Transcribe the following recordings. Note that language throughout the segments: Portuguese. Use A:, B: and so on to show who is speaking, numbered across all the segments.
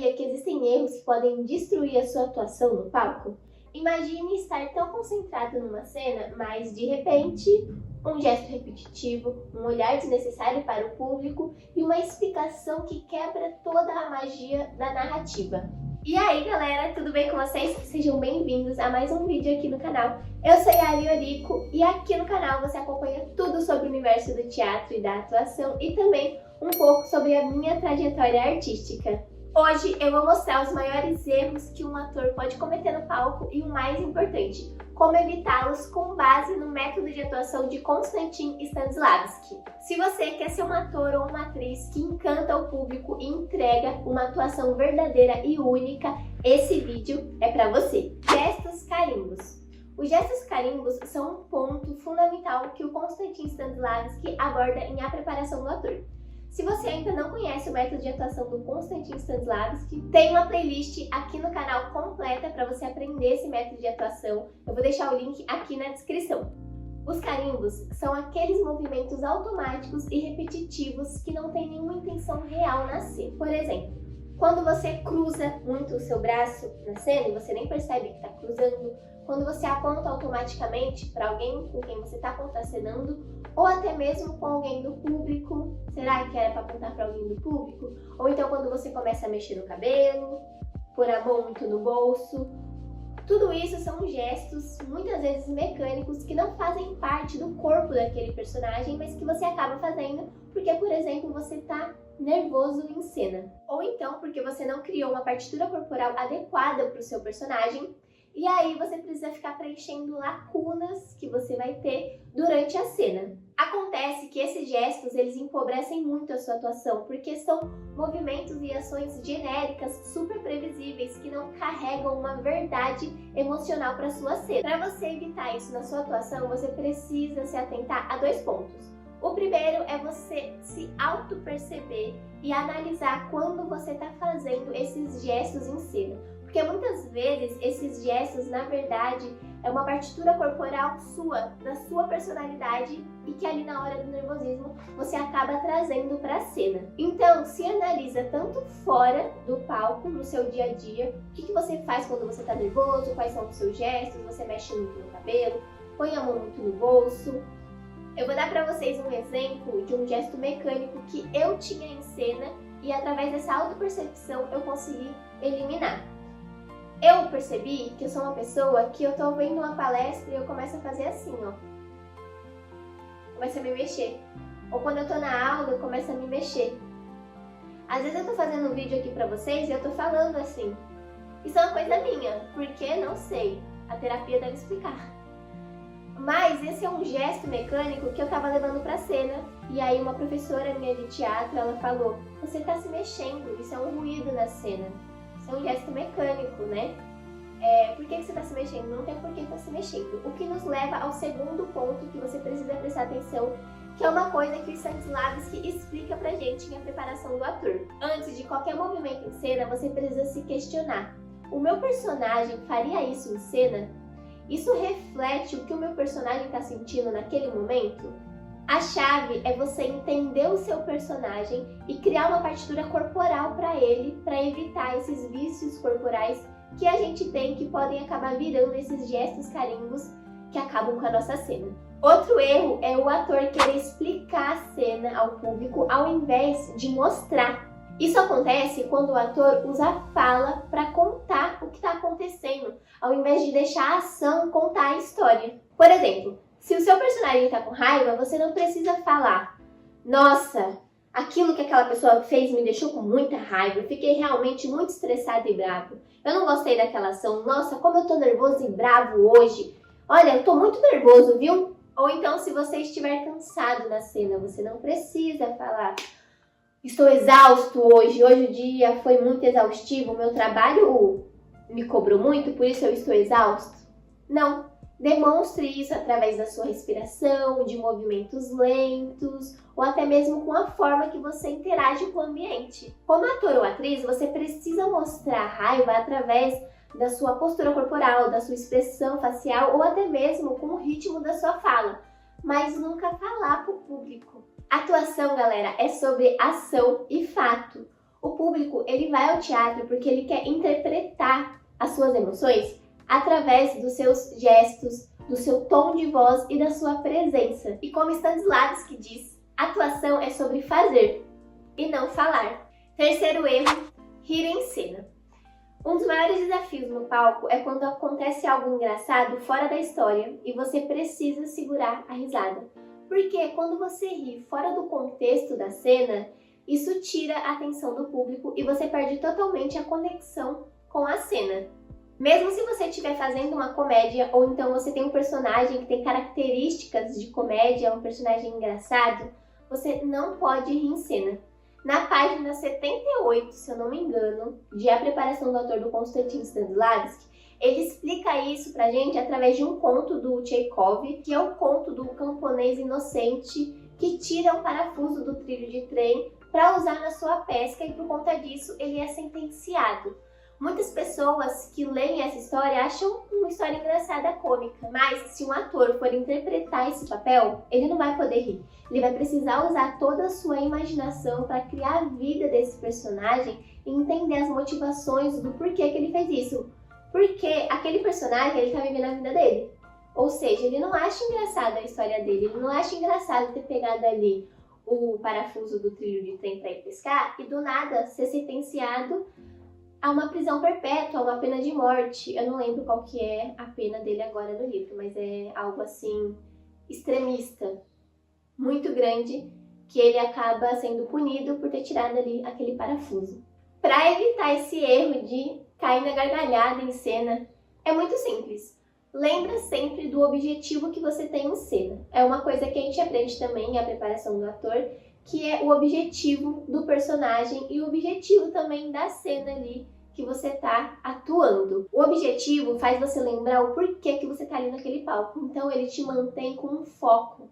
A: sabia que existem erros que podem destruir a sua atuação no palco? Imagine estar tão concentrado numa cena, mas de repente, um gesto repetitivo, um olhar desnecessário para o público e uma explicação que quebra toda a magia da narrativa. E aí galera, tudo bem com vocês? Sejam bem-vindos a mais um vídeo aqui no canal. Eu sou Yali Orico e aqui no canal você acompanha tudo sobre o universo do teatro e da atuação e também um pouco sobre a minha trajetória artística. Hoje eu vou mostrar os maiores erros que um ator pode cometer no palco e o mais importante, como evitá-los com base no método de atuação de Konstantin Stanislavski. Se você quer ser um ator ou uma atriz que encanta o público e entrega uma atuação verdadeira e única, esse vídeo é para você. Gestos carimbos. Os gestos carimbos são um ponto fundamental que o Konstantin Stanislavski aborda em A Preparação do Ator. Se você ainda não conhece o método de atuação do Konstantin Stanislavski, tem uma playlist aqui no canal completa para você aprender esse método de atuação. Eu vou deixar o link aqui na descrição. Os carimbos são aqueles movimentos automáticos e repetitivos que não têm nenhuma intenção real na cena. Por exemplo, quando você cruza muito o seu braço na cena e você nem percebe que está cruzando, quando você aponta automaticamente para alguém com quem você está contracenando, ou até mesmo com alguém do público. Será que era para apontar para alguém do público? Ou então quando você começa a mexer no cabelo, pôr a mão muito no bolso. Tudo isso são gestos, muitas vezes mecânicos, que não fazem parte do corpo daquele personagem, mas que você acaba fazendo porque, por exemplo, você está nervoso em cena. Ou então porque você não criou uma partitura corporal adequada para o seu personagem, e aí você precisa ficar preenchendo lacunas que você vai ter durante a cena. Acontece que esses gestos, eles empobrecem muito a sua atuação, porque são movimentos e ações genéricas, super previsíveis, que não carregam uma verdade emocional para sua cena. Para você evitar isso na sua atuação, você precisa se atentar a dois pontos. O primeiro é você se auto-perceber e analisar quando você está fazendo esses gestos em cena. Porque muitas vezes esses gestos, na verdade, é uma partitura corporal sua, da sua personalidade e que ali na hora do nervosismo você acaba trazendo para a cena. Então, se analisa tanto fora do palco, no seu dia a dia, o que você faz quando você está nervoso, quais são os seus gestos, você mexe muito no cabelo, põe a mão muito no bolso. Eu vou dar para vocês um exemplo de um gesto mecânico que eu tinha em cena e através dessa autopercepção eu consegui eliminar. Eu percebi que eu sou uma pessoa que eu tô vendo uma palestra e eu começo a fazer assim, ó. Começo a me mexer. Ou quando eu tô na aula, eu começo a me mexer. Às vezes eu tô fazendo um vídeo aqui pra vocês e eu tô falando assim. Isso é uma coisa minha, porque não sei. A terapia deve explicar. Mas esse é um gesto mecânico que eu tava levando pra cena. E aí uma professora minha de teatro, ela falou: você tá se mexendo, isso é um ruído na cena. Isso é um gesto mecânico, né? Por que você está se mexendo? Não tem por que estar se mexendo. O que nos leva ao segundo ponto que você precisa prestar atenção, que é uma coisa que o Stanislavski explica pra gente em A Preparação do Ator. Antes de qualquer movimento em cena, você precisa se questionar: o meu personagem faria isso em cena? Isso reflete o que o meu personagem está sentindo naquele momento? A chave é você entender o seu personagem e criar uma partitura corporal para ele, para evitar esses vícios corporais que a gente tem, que podem acabar virando esses gestos carimbos que acabam com a nossa cena. Outro erro é o ator querer explicar a cena ao público ao invés de mostrar. Isso acontece quando o ator usa a fala para contar o que está acontecendo, ao invés de deixar a ação contar a história. Por exemplo, se o seu personagem está com raiva, você não precisa falar: nossa, aquilo que aquela pessoa fez me deixou com muita raiva, eu fiquei realmente muito estressado e bravo. Eu não gostei daquela ação, nossa, como eu tô nervoso e bravo hoje. Olha, eu tô muito nervoso, viu? Ou então, se você estiver cansado na cena, você não precisa falar: estou exausto hoje o dia foi muito exaustivo, meu trabalho me cobrou muito, por isso eu estou exausto. Não. Demonstre isso através da sua respiração, de movimentos lentos, ou até mesmo com a forma que você interage com o ambiente. Como ator ou atriz, você precisa mostrar raiva através da sua postura corporal, da sua expressão facial, ou até mesmo com o ritmo da sua fala, mas nunca falar para o público. Atuação, galera, é sobre ação e fato. O público, ele vai ao teatro porque ele quer interpretar as suas emoções através dos seus gestos, do seu tom de voz e da sua presença. E como Stanislavski diz, atuação é sobre fazer e não falar. Terceiro erro, rir em cena. Um dos maiores desafios no palco é quando acontece algo engraçado fora da história e você precisa segurar a risada. Porque quando você ri fora do contexto da cena, isso tira a atenção do público e você perde totalmente a conexão com a cena. Mesmo se você estiver fazendo uma comédia, ou então você tem um personagem que tem características de comédia, um personagem engraçado, você não pode rir em cena. Na página 78, se eu não me engano, de A Preparação do Ator do Konstantin Stanislavski, ele explica isso pra gente através de um conto do Chekhov, que é o conto do camponês inocente que tira um parafuso do trilho de trem para usar na sua pesca e por conta disso ele é sentenciado. Muitas pessoas que leem essa história acham uma história engraçada, cômica, mas se um ator for interpretar esse papel, ele não vai poder rir. Ele vai precisar usar toda a sua imaginação para criar a vida desse personagem e entender as motivações do porquê que ele fez isso. Porque aquele personagem, ele tá vivendo a vida dele. Ou seja, ele não acha engraçada a história dele, ele não acha engraçado ter pegado ali o parafuso do trilho de trem para ir pescar e do nada ser sentenciado a uma prisão perpétua, a uma pena de morte. Eu não lembro qual que é a pena dele agora no livro, mas é algo assim extremista, muito grande, que ele acaba sendo punido por ter tirado ali aquele parafuso. Para evitar esse erro de cair na gargalhada em cena, é muito simples. Lembra sempre do objetivo que você tem em cena. É uma coisa que a gente aprende também em A Preparação do Ator, que é o objetivo do personagem e o objetivo também da cena ali que você está atuando. O objetivo faz você lembrar o porquê que você está ali naquele palco, então ele te mantém com um foco.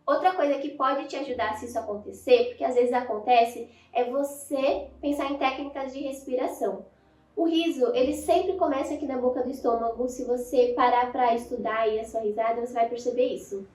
A: Outra coisa que pode te ajudar se isso acontecer, porque às vezes acontece, é você pensar em técnicas de respiração. O riso, ele sempre começa aqui na boca do estômago. Se você parar para estudar aí a sua risada, você vai perceber isso.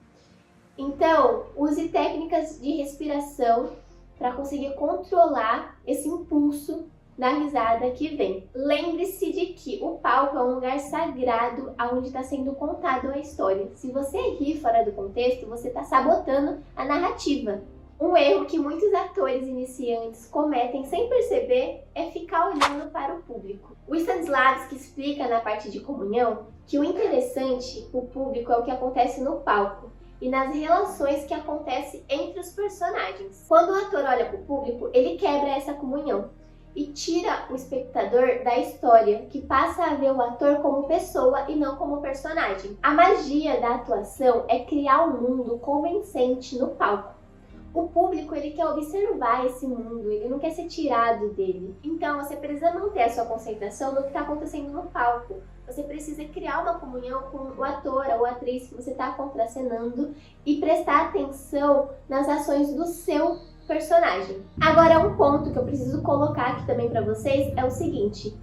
A: Então, use técnicas de respiração para conseguir controlar esse impulso da risada que vem. Lembre-se de que o palco é um lugar sagrado onde está sendo contado a história. Se você rir fora do contexto, você está sabotando a narrativa. Um erro que muitos atores iniciantes cometem sem perceber é ficar olhando para o público. O Stanislavski explica na parte de comunhão que o interessante, o público, é o que acontece no palco e nas relações que acontecem entre os personagens. Quando o ator olha para o público, ele quebra essa comunhão e tira o espectador da história, que passa a ver o ator como pessoa e não como personagem. A magia da atuação é criar um mundo convincente no palco. O público, ele quer observar esse mundo, ele não quer ser tirado dele. Então, você precisa manter a sua concentração no que está acontecendo no palco. Você precisa criar uma comunhão com o ator ou a atriz que você está contracenando e prestar atenção nas ações do seu personagem. Agora, um ponto que eu preciso colocar aqui também para vocês é o seguinte: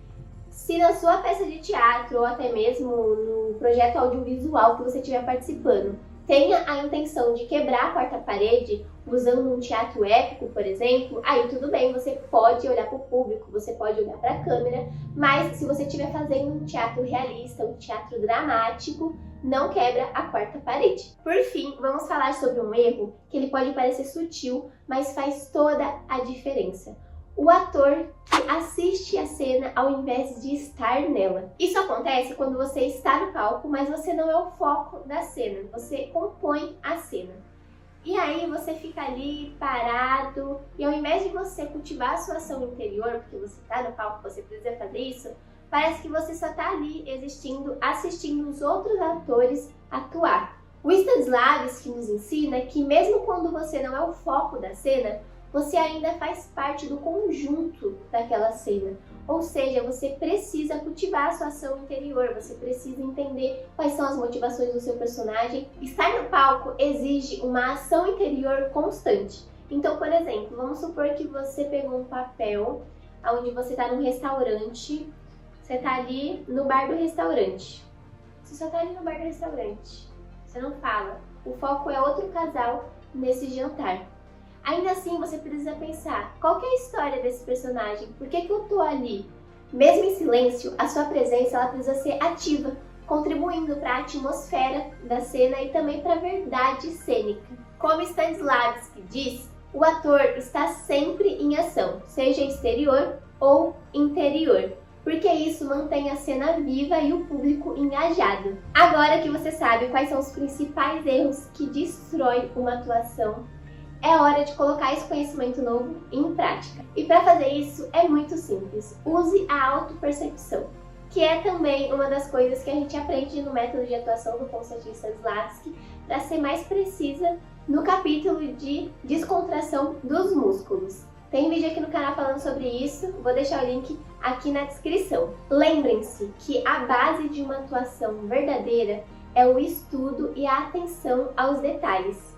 A: se na sua peça de teatro ou até mesmo no projeto audiovisual que você estiver participando, tenha a intenção de quebrar a quarta parede, usando um teatro épico, por exemplo, aí tudo bem, você pode olhar para o público, você pode olhar para a câmera, mas se você estiver fazendo um teatro realista, um teatro dramático, não quebra a quarta parede. Por fim, vamos falar sobre um erro que ele pode parecer sutil, mas faz toda a diferença. O ator que assiste a cena ao invés de estar nela. Isso acontece quando você está no palco, mas você não é o foco da cena, você compõe a cena. E aí você fica ali parado e ao invés de você cultivar a sua ação interior, porque você está no palco, você precisa fazer isso, parece que você só está ali existindo, assistindo os outros atores atuar. O Stanislavski nos ensina que mesmo quando você não é o foco da cena, você ainda faz parte do conjunto daquela cena. Ou seja, você precisa cultivar a sua ação interior, você precisa entender quais são as motivações do seu personagem. Estar no palco exige uma ação interior constante. Então, por exemplo, vamos supor que você pegou um papel onde você está num restaurante, você está ali no bar do restaurante. Você só está ali no bar do restaurante, você não fala. O foco é outro casal nesse jantar. Ainda assim, você precisa pensar, qual que é a história desse personagem? Por que eu tô ali? Mesmo em silêncio, a sua presença ela precisa ser ativa, contribuindo para a atmosfera da cena e também para a verdade cênica. Como Stanislavski diz, o ator está sempre em ação, seja exterior ou interior, porque isso mantém a cena viva e o público engajado. Agora que você sabe quais são os principais erros que destroem uma atuação, é hora de colocar esse conhecimento novo em prática. E para fazer isso é muito simples. Use a autopercepção, que é também uma das coisas que a gente aprende no método de atuação do Konstantin Stanislavski, para ser mais precisa no capítulo de descontração dos músculos. Tem vídeo aqui no canal falando sobre isso, vou deixar o link aqui na descrição. Lembrem-se que a base de uma atuação verdadeira é o estudo e a atenção aos detalhes.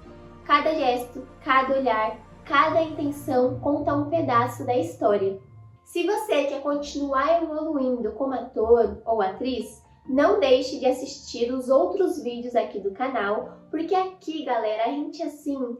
A: Cada gesto, cada olhar, cada intenção conta um pedaço da história. Se você quer continuar evoluindo como ator ou atriz, não deixe de assistir os outros vídeos aqui do canal, porque aqui, galera, a gente assim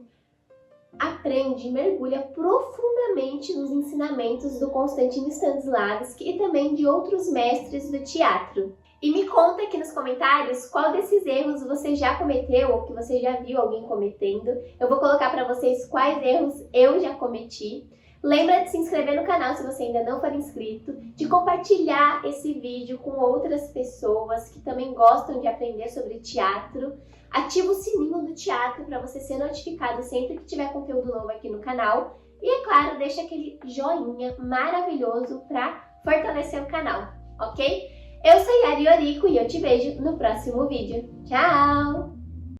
A: aprende e mergulha profundamente nos ensinamentos do Konstantin Stanislavski e também de outros mestres do teatro. E me conta aqui nos comentários qual desses erros você já cometeu ou que você já viu alguém cometendo. Eu vou colocar para vocês quais erros eu já cometi. Lembra de se inscrever no canal se você ainda não for inscrito, de compartilhar esse vídeo com outras pessoas que também gostam de aprender sobre teatro. Ativa o sininho do teatro para você ser notificado sempre que tiver conteúdo novo aqui no canal. E é claro, deixa aquele joinha maravilhoso para fortalecer o canal, ok? Eu sou Yari Orico e eu te vejo no próximo vídeo. Tchau!